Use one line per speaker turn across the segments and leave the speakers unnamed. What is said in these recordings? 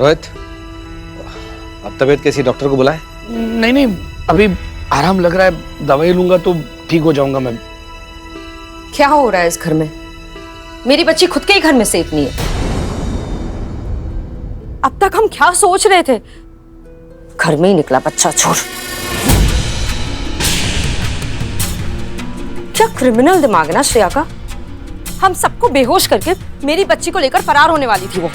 रोहित, अब तबीयत कैसी, डॉक्टर को बुलाए?
नहीं नहीं, अभी आराम लग रहा है, दवाई लूंगा तो ठीक हो जाऊंगा मैं।
क्या हो रहा है इस घर में? मेरी बच्ची खुद के ही घर में सेफ नहीं है। अब तक हम क्या सोच रहे थे? घर में ही निकला बच्चा चोर। क्या क्रिमिनल दिमाग है ना श्रेया का। हम सबको बेहोश करके मेरी बच्ची को लेकर फरार होने वाली थी वो।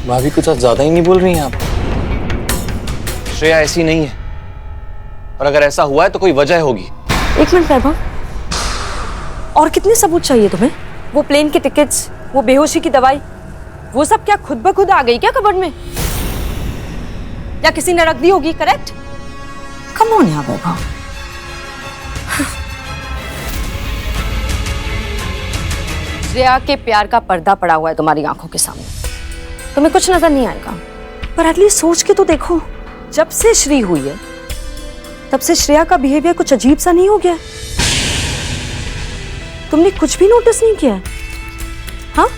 भाभी कुछ ज्यादा ही नहीं बोल रही हैं आप। श्रेया ऐसी नहीं है, और अगर ऐसा हुआ है तो कोई वजह होगी।
एक मिनट वैभव, और कितने सबूत चाहिए तुम्हें? वो प्लेन के टिकट्स, वो बेहोशी की दवाई, वो सब क्या खुद ब खुद आ गई क्या कबर्ड में? या किसी ने रख दी होगी? करेक्ट? कम ऑन यार वैभव। श्रेया के प्यार का पर्दा पड़ा हुआ है तुम्हारी आंखों के सामने, तुम्हें कुछ नजर नहीं आएगा, पर एटलीस्ट सोच के तो देखो। जब से श्री हुई है तब से श्रेया का बिहेवियर कुछ अजीब सा नहीं हो गया? तुमने कुछ भी नोटिस नहीं किया? हाँ,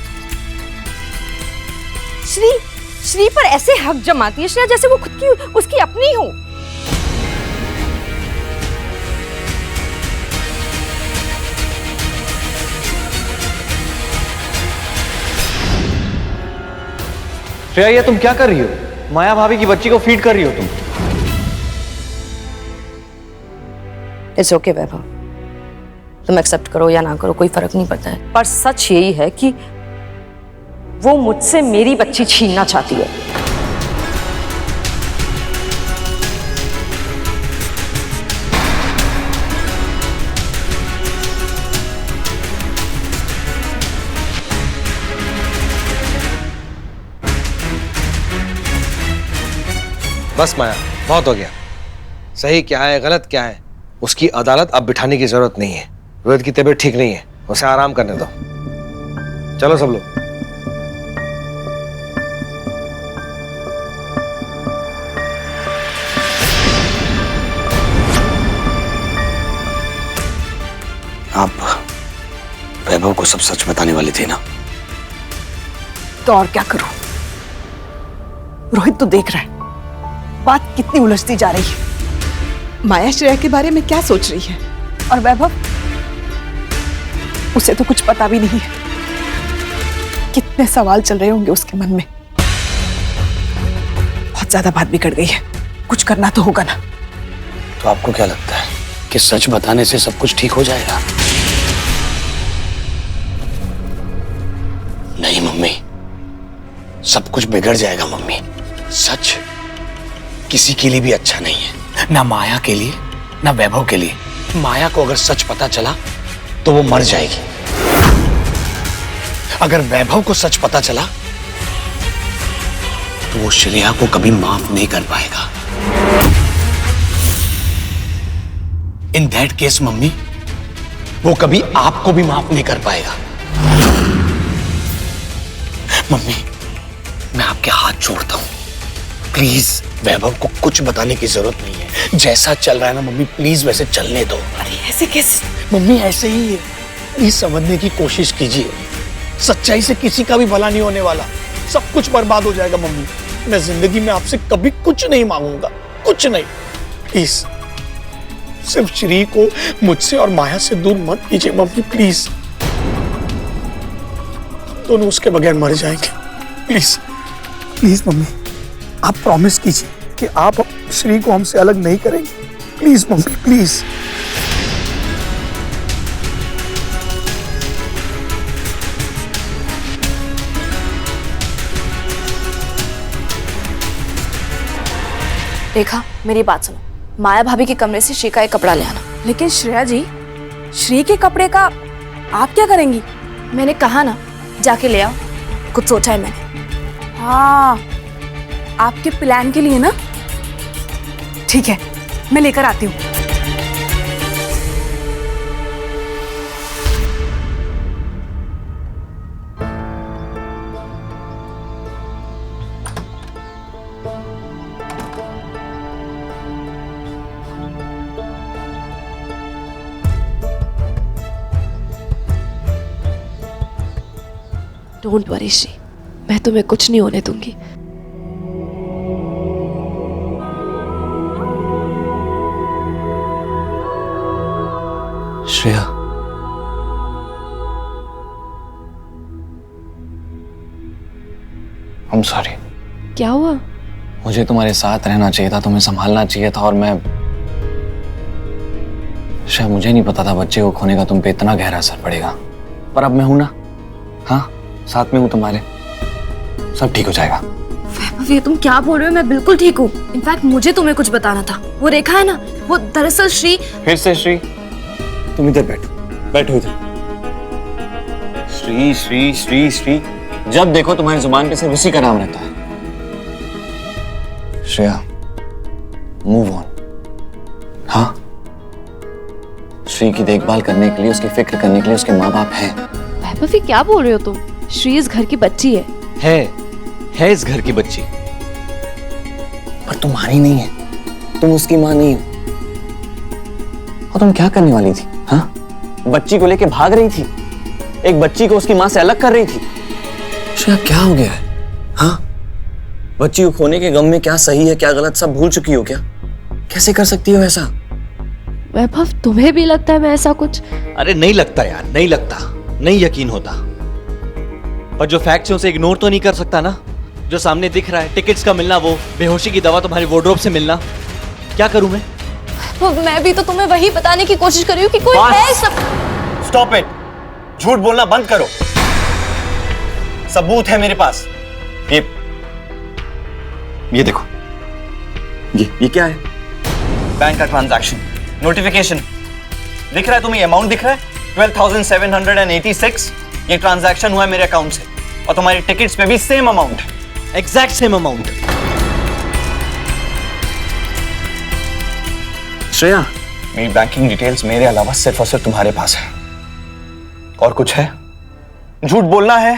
श्री पर ऐसे हक जमाती है श्रेया जैसे वो खुद की उसकी अपनी हो।
श्रेया, ये तुम क्या कर रही हो? माया भाभी की बच्ची को फीड कर रही हो तुम।
इट्स ओके वैभव, तुम एक्सेप्ट करो या ना करो कोई फर्क नहीं पड़ता है, पर सच यही है कि वो मुझसे मेरी बच्ची छीनना चाहती है।
बस माया, बहुत हो गया। सही क्या है गलत क्या है उसकी अदालत अब बिठाने की जरूरत नहीं है। रोहित की तबीयत ठीक नहीं है, उसे आराम करने दो। चलो सब लोग।
आप वैभव को सब सच बताने वाली थी ना?
तो और क्या करूं? रोहित तो देख रहा है बात कितनी उलझती जा रही है। माया श्रेया के बारे में क्या सोच रही है, और वैभव, उसे तो कुछ पता भी नहीं है। कितने सवाल चल रहे होंगे उसके मन में। बहुत ज्यादा बात बिगड़ गई है, कुछ करना तो होगा ना।
तो आपको क्या लगता है कि सच बताने से सब कुछ ठीक हो जाएगा? नहीं मम्मी, सब कुछ बिगड़ जाएगा मम्मी। सच किसी के लिए भी अच्छा नहीं है, ना माया के लिए ना वैभव के लिए। माया को अगर सच पता चला तो वो मर जाएगी। अगर वैभव को सच पता चला तो वो श्रेया को कभी माफ नहीं कर पाएगा। इन दैट केस मम्मी, वो कभी आपको भी माफ नहीं कर पाएगा। मम्मी, मैं आपके हाथ जोड़ता हूं, प्लीज वैभव को कुछ बताने की जरूरत नहीं है। जैसा चल रहा है ना मम्मी, प्लीज वैसे चलने दो।
अरे ऐसे कैसे?
मम्मी ऐसे ही है, प्लीज समझने की कोशिश कीजिए। सच्चाई से किसी का भी भला नहीं होने वाला, सब कुछ बर्बाद हो जाएगा मम्मी। मैं जिंदगी में आपसे कभी कुछ नहीं मांगूंगा, कुछ नहीं। प्लीज सिर्फ श्री को मुझसे और माया से दूर मत कीजिए मम्मी, प्लीज। दोनों उसके बगैर मर जाएंगे। प्लीज प्लीज मम्मी, आप प्रॉमिस कीजिए कि आप श्री को हमसे अलग नहीं करेंगे। Please mummy, please.
रेखा, मेरी बात सुनो। माया भाभी के कमरे से श्री का एक कपड़ा ले आना।
लेकिन श्रेया जी, श्री के कपड़े का आप क्या करेंगी?
मैंने कहा ना, जाके ले आओ। कुछ सोचा है मैंने।
हाँ, आपके प्लान के लिए ना? ठीक है, मैं लेकर आती हूँ।
डोंट वरी श्री, मैं तुम्हें कुछ नहीं होने दूंगी।
Shreya, I'm sorry.
क्या हुआ?
मुझे तुम्हारे साथ रहना चाहिए था, तुम्हें संभालना चाहिए था, और मैं शायद मुझे नहीं पता था बच्चे को खोने का तुम पे इतना गहरा असर पड़ेगा। पर अब मैं हूं ना, हाँ, साथ में हूं तुम्हारे, सब ठीक हो जाएगा।
वैभव, ये तुम क्या बोल रहे हो? मैं बिल्कुल ठीक हूँ। इनफैक्ट मुझे तुम्हें कुछ बताना था। वो रेखा है ना, वो दरअसल श्री।
फिर से श्री? तुम इधर बैठो, बैठो इधर। श्री श्री श्री श्री, जब देखो तुम्हारी जुबान पे सिर्फ उसी का नाम रहता है। Shreya, move on. हाँ, श्री की देखभाल करने के लिए, उसकी फिक्र करने के लिए उसके माँ बाप हैं।
वैभव, ये क्या बोल रहे हो तुम? श्री इस घर की बच्ची
है इस घर की बच्ची, पर तुम्हारी नहीं है, तुम उसकी माँ नहीं हो। और तुम क्या करने वाली थी? हाँ, बच्ची को लेके भाग रही थी, एक बच्ची को उसकी माँ से अलग कर रही थी। श्रेया, क्या हो गया है? हाँ, बच्ची को खोने के गम में क्या सही है क्या गलत सब भूल चुकी हो क्या? कैसे कर सकती हो ऐसा?
वैभव, तुम्हें भी लगता है मैं ऐसा कुछ?
अरे नहीं लगता यार, नहीं लगता, नहीं यकीन होता। पर जो फैक्ट्स हैं उसे इग्नोर तो नहीं कर सकता ना। जो सामने दिख रहा है, टिकट्स का मिलना, वो बेहोशी की दवा तुम्हारी वार्डरोब से मिलना, क्या करूं मैं?
मैं भी तो तुम्हें वही बताने की कोशिश कर रही हूँ कि कोई है सब।
स्टॉप इट, झूठ बोलना बंद करो। सबूत है मेरे पास। ये देखो, ये क्या है? बैंक का ट्रांजैक्शन नोटिफिकेशन दिख रहा है तुम्हें? अमाउंट दिख रहा है 12,786। ये ट्रांजैक्शन हुआ है मेरे अकाउंट से, और तुम्हारी टिकट्स पे भी same amount,
exact same amount.
Shreya, मेरी बैंकिंग डिटेल्स मेरे अलावा सिर्फ और सिर्फ तुम्हारे पास है। और कुछ है? झूठ बोलना है?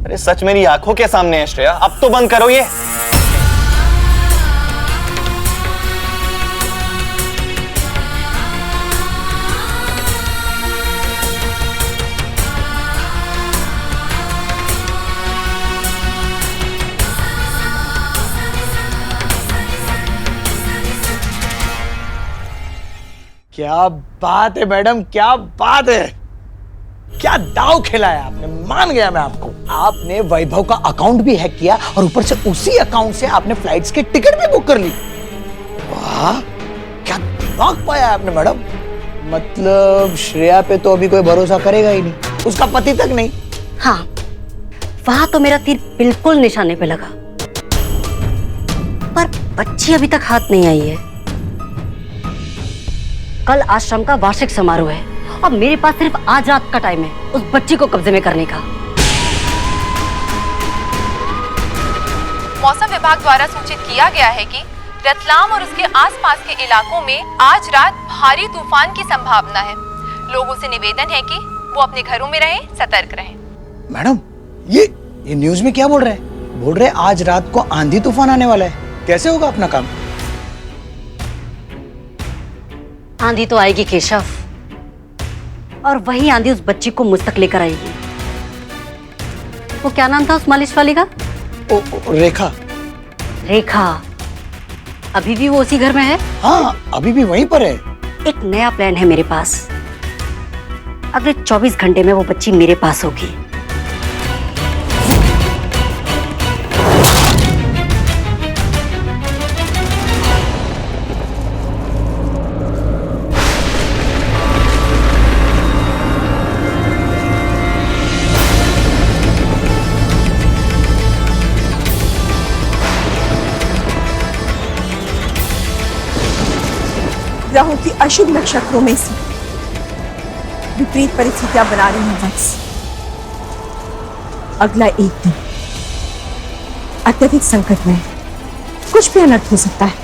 अरे सच मेरी आंखों के सामने है श्रेया, अब तो बंद करो ये।
क्या बात है मैडम, क्या बात है, क्या दाव खेला है आपने। मान गया मैं आपको। आपने वैभव का अकाउंट भी हैक किया और ऊपर से उसी अकाउंट से आपने फ्लाइट्स के टिकट भी बुक कर ली। वाह, क्या दिमाग पाया आपने मैडम। मतलब श्रेया पे तो अभी कोई भरोसा करेगा ही नहीं, उसका पति तक नहीं।
हाँ, वहां तो मेरा तीर बिल्कुल निशाने पे लगा, पर बच्ची अभी तक हाथ नहीं आई है। कल आश्रम का वार्षिक समारोह है और मेरे पास सिर्फ आज रात का टाइम है उस बच्ची को कब्जे में करने का।
मौसम विभाग द्वारा सूचित किया गया है कि रतलाम और उसके आसपास के इलाकों में आज रात भारी तूफान की संभावना है। लोगों से निवेदन है कि वो अपने घरों में रहें, सतर्क रहें।
मैडम, ये न्यूज में क्या बोल रहे हैं? बोल रहे हैं आज रात को आंधी तूफान आने वाला है। कैसे होगा अपना काम?
आंधी तो आएगी केशव, और वही आंधी उस बच्ची को मुझ तक लेकर आएगी। वो क्या नाम था उस मालिश वाली का?
रेखा।
रेखा, अभी भी वो उसी घर में है?
हाँ, अभी भी वहीं पर है।
एक नया प्लान है मेरे पास। अगले 24 घंटे में वो बच्ची मेरे पास होगी।
ग्रहों की अशुभ नक्षत्रों में से विपरीत परिस्थितियां बना रही हैं वत्स। अगला एक दिन अत्यधिक संकट में, कुछ भी अनर्थ हो सकता है।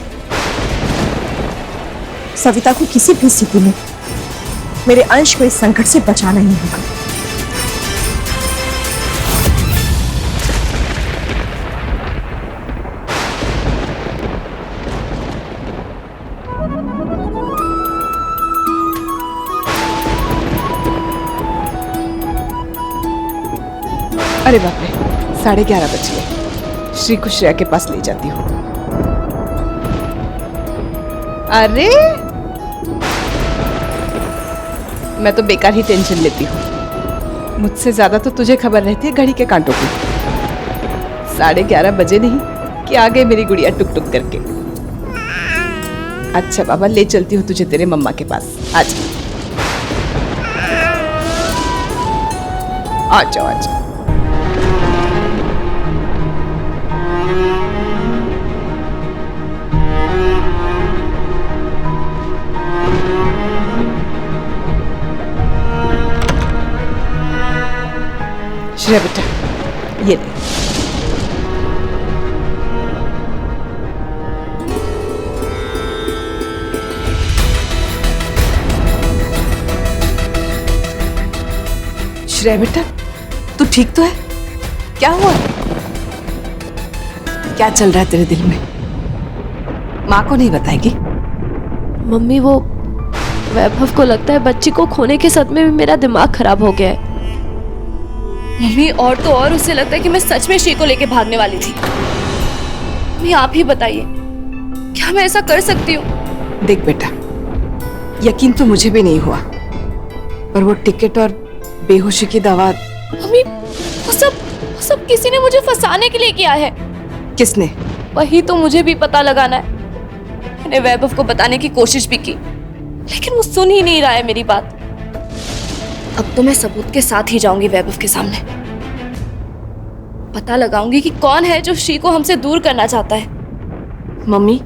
सविता को किसी भी स्थिति में मेरे अंश को इस संकट से बचाना ही होगा। अरे बाप रे, 11:30 बज गए। श्री को श्रेया के पास ले जाती हूँ। अरे मैं तो बेकार ही टेंशन लेती हूँ। मुझसे ज्यादा तो तुझे खबर रहती है घड़ी के कांटों की। 11:30 बजे नहीं कि आ गई मेरी गुड़िया टुक टुक करके। अच्छा बाबा, ले चलती हूँ तुझे तेरे मम्मा के पास। आजा आ जाओ, आ जाओ। श्रेया बेटा, ये ले। श्रेया बेटा, तू ठीक तो है? क्या हुआ? क्या चल रहा है तेरे दिल में? माँ को नहीं बताएगी?
मम्मी, वो वैभव को लगता है बच्ची को खोने के सदमे में मेरा दिमाग खराब हो गया है। मम्मी, और तो और उसे लगता है कि मैं सच में श्री को लेके भागने वाली थी। मम्मी, आप ही बताइए, क्या मैं ऐसा कर सकती हूँ?
देख बेटा, यकीन तो मुझे भी नहीं हुआ, पर वो टिकट और बेहोशी की दवा।
मम्मी, वो सब किसी ने मुझे फंसाने के लिए किया है।
किसने?
वही तो मुझे भी पता लगाना है। मैंने वैभव को बताने की कोशिश भी की, लेकिन वो सुन ही नहीं रहा है मेरी बात। अब तो मैं सबूत के साथ ही जाऊंगी वैभव के सामने। पता लगाऊंगी कि कौन है जो श्री को हमसे दूर करना चाहता है। मम्मी,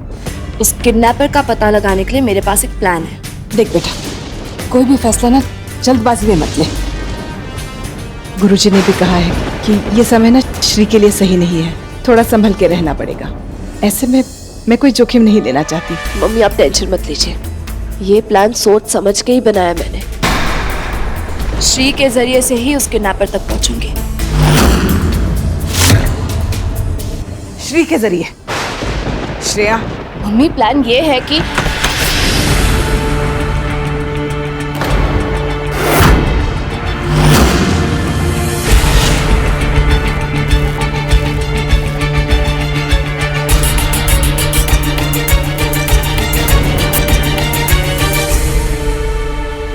उस किडनैपर का पता लगाने के लिए मेरे पास एक प्लान है।
देख बेटा, कोई भी फैसला ना जल्दबाजी में मत ले। गुरुजी ने भी कहा है कि ये समय ना श्री के लिए सही नहीं है, थोड़ा संभल के रहना पड़ेगा। ऐसे में मैं कोई जोखिम नहीं लेना चाहती।
मम्मी, आप टेंशन मत लीजिए, ये प्लान सोच समझ के ही बनाया मैंने। श्री के जरिए से ही उस किडनैपर तक पहुंचूंगी।
श्री के जरिए? श्रेया,
मम्मी, प्लान ये है कि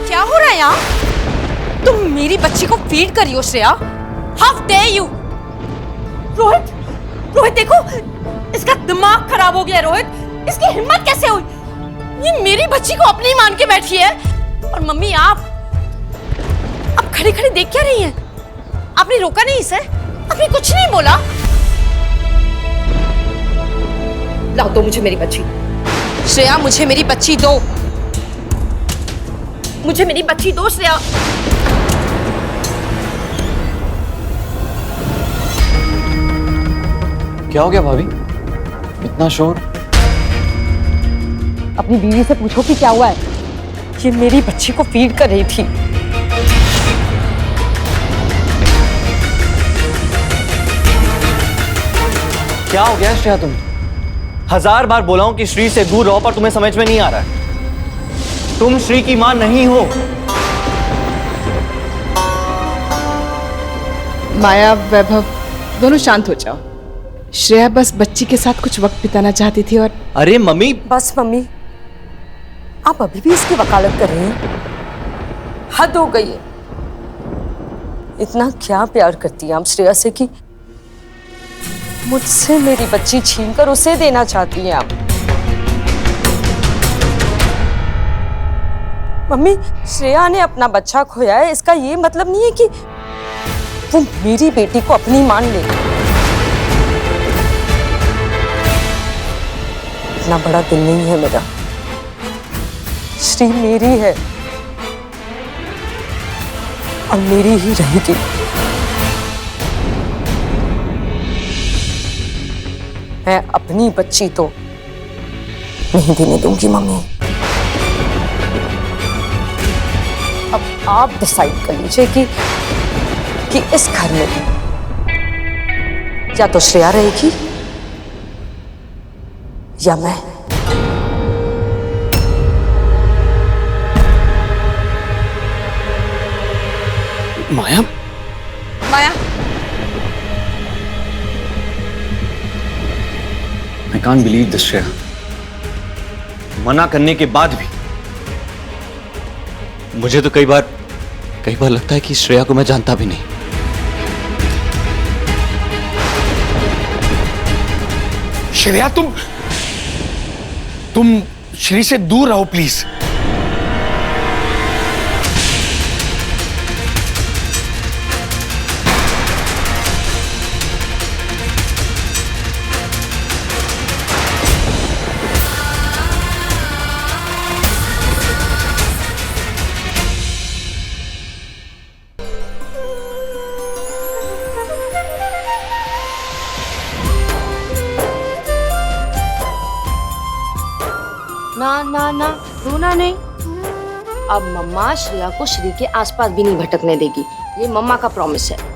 क्या हो रहा है यहाँ? तुम मेरी बच्ची को फीड करी हो Shreya? How dare you! Rohit, Rohit देखो, इसका दिमाग खराब हो गया है। रोहित, इसकी हिम्मत कैसे हुई? ये मेरी बच्ची को अपनी मान के बैठी है। और मम्मी, आप खड़े खड़े देख क्या रही हैं? आपने रोका नहीं इसे? आपने कुछ नहीं बोला? लाओ दो मुझे मेरी बच्ची। श्रेया, मुझे मेरी बच्ची दो। मुझे मेरी बच्ची दो श्रेया।
क्या हो गया भाभी, इतना शोर?
अपनी बीवी से पूछो कि क्या हुआ है। ये मेरी बच्ची को फीड कर रही थी।
क्या हो गया श्रेया? तुम 1000 बार बोला हूं कि श्री से दूर रहो, पर तुम्हें समझ में नहीं आ रहा है। तुम श्री की मां नहीं हो।
माया, वैभव, दोनों शांत हो जाओ। श्रेया बस बच्ची के साथ कुछ वक्त बिताना चाहती थी। और
अरे मम्मी,
बस मम्मी, आप अभी भी इसकी वकालत कर रही हैं? हद हो गई है। इतना क्या प्यार करती हैं आप श्रेया से कि मुझसे मेरी बच्ची छीनकर उसे देना चाहती हैं आप? मम्मी, श्रेया ने अपना बच्चा खोया है, इसका ये मतलब नहीं है कि वो मेरी बेटी को अपनी मान ले। इतना बड़ा दिल नहीं है मेरा। श्री मेरी है और मेरी ही रहेगी। मैं अपनी बच्ची तो नहीं देने दूंगी मम्मी। अब आप डिसाइड कर लीजिए कि इस घर में या तो श्रेया रहेगी या मैं।
माया,
माया,
I can't believe this, Shreya.
मना करने के बाद भी मुझे तो कई बार लगता है कि श्रेया को मैं जानता भी नहीं।
श्रेया, तुम श्री से दूर रहो प्लीज।
ना ना ना, रोना नहीं। अब मम्मा श्रेया को श्री के आसपास भी नहीं भटकने देगी, ये मम्मा का प्रॉमिस है।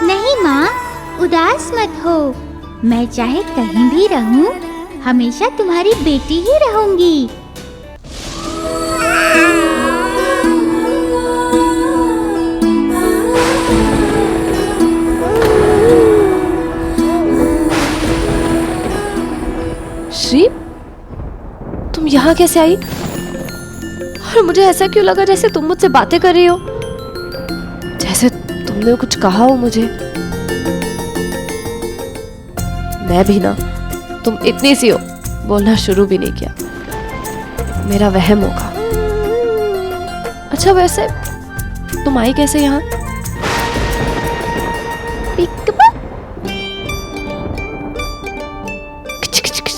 नहीं माँ, उदास मत हो। मैं चाहे कहीं भी रहूं, हमेशा तुम्हारी बेटी ही रहूंगी।
श्री, तुम यहाँ कैसे आई? और मुझे ऐसा क्यों लगा जैसे तुम मुझसे बातें कर रही हो, जैसे तुमने कुछ कहा हो मुझे। मैं भी ना, तुम इतनी सी हो, बोलना शुरू भी नहीं किया। मेरा वहम होगा। अच्छा वैसे तुम आई कैसे यहाँ? किच किच किच।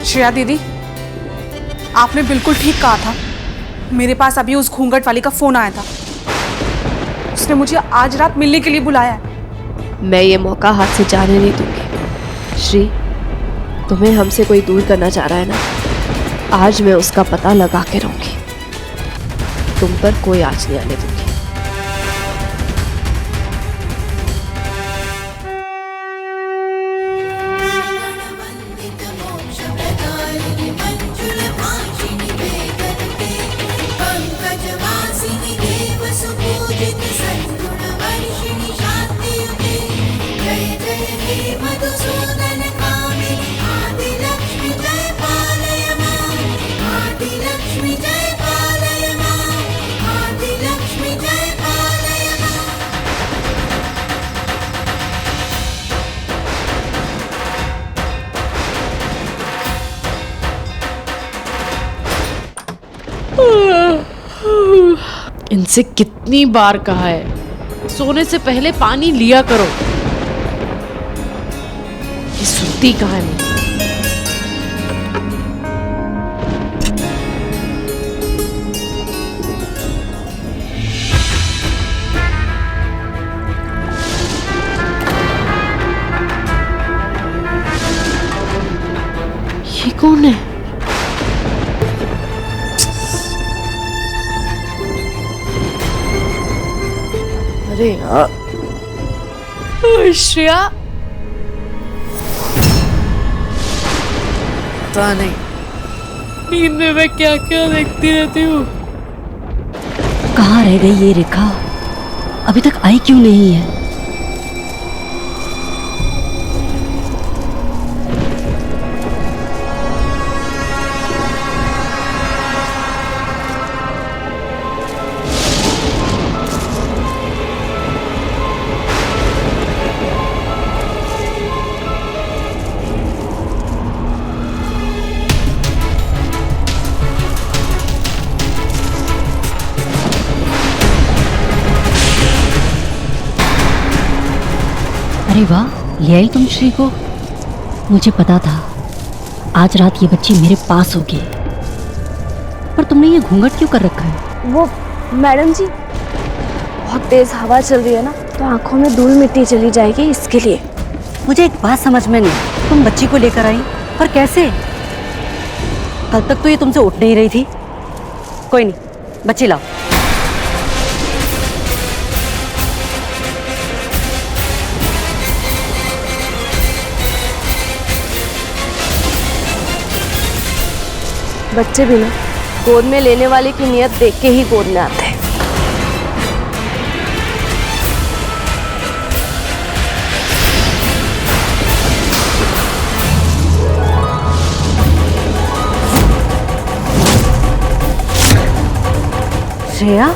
श्रेया दीदी, आपने बिल्कुल ठीक कहा था। मेरे पास अभी उस घूंघट वाली का फोन आया था। उसने मुझे आज रात मिलने के लिए बुलाया है।
मैं ये मौका हाथ से जाने नहीं दूंगी। श्री, तुम्हें हमसे कोई दूर करना चाह रहा है ना, आज मैं उसका पता लगा के रहूंगी। तुम पर कोई आँच नहीं आने दूंगी।
इनसे कितनी बार कहा है सोने से पहले पानी लिया करो, ये सुनती कहाँ नहीं। ये कौन है? अरे यार, श्रेया, पता नहीं नींद में मैं क्या क्या देखती रहती हूँ।
कहाँ रह गई ये रेखा? अभी तक आई क्यों नहीं है? अरे वाह, ले आई तुम श्री को। मुझे पता था आज रात ये बच्ची मेरे पास होगी, पर तुमने ये घूंघट क्यों कर रखा है?
वो मैडम जी, बहुत तेज हवा चल रही है ना, तो आंखों में धूल मिट्टी चली जाएगी, इसके लिए।
मुझे एक बात समझ में नहीं, तुम बच्ची को लेकर आई, पर कैसे? कल तक तो ये तुमसे उठ नहीं रही थी। कोई नहीं, बच्ची लाओ।
बच्चे भी ना गोद में लेने वाले की नियत देख के ही गोद में आते हैं।
श्रेया,